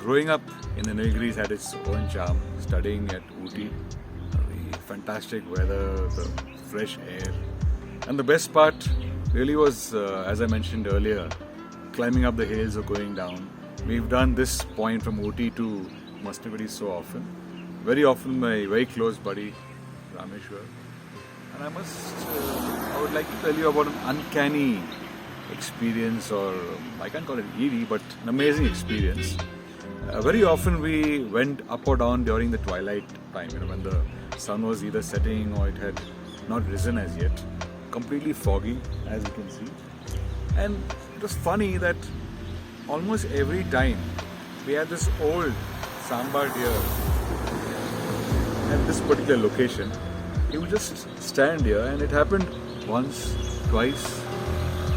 growing up in the Nilgiris had its own charm. Studying at Ooty, the fantastic weather, the fresh air, and the best part really was, as I mentioned earlier, climbing up the hills or going down. We've done this point from Ooty to Masinagudi so often. Very often my very close buddy Rameshwar. And I would like to tell you about an uncanny experience, or I can't call it eerie, but an amazing experience. Very often we went up or down during the twilight time, when the sun was either setting or it had not risen as yet. Completely foggy, as you can see. And it was funny that almost every time we had this old SAMBAR deer at this particular location. He would just stand here, and it happened once, twice,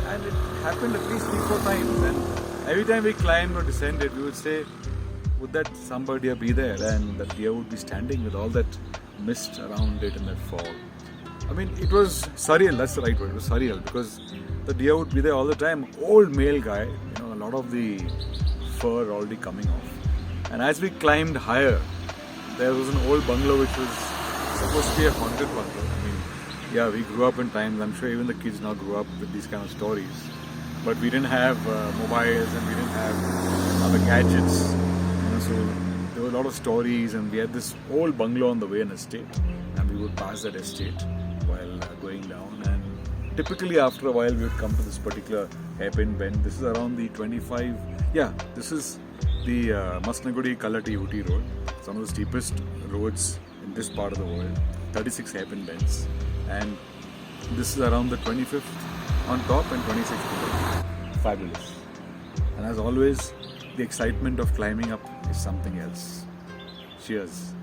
and it happened at least 3-4 times. And every time we climbed or descended, we would say, would that SAMBAR deer be there? And that deer would be standing with all that mist around it and that fog. I mean, it was surreal, that's the right word, it was surreal, because the deer would be there all the time. Old male guy, a lot of the fur already coming off. And as we climbed higher, there was an old bungalow which was supposed to be a haunted bungalow. I mean, yeah, we grew up in times, I'm sure even the kids now grew up with these kind of stories. But we didn't have mobiles, and we didn't have other gadgets. So there were a lot of stories, and we had this old bungalow on the way in estate, and we would pass that estate while going down. And typically after a while we would come to this particular hairpin bend. This is around the 25, this is the Masinagudi Kalhatti Ooty road. It's one of the steepest roads in this part of the world. 36 hairpin bends, and this is around the 25th on top and 26th below. Fabulous. And as always, the excitement of climbing up is something else. Cheers.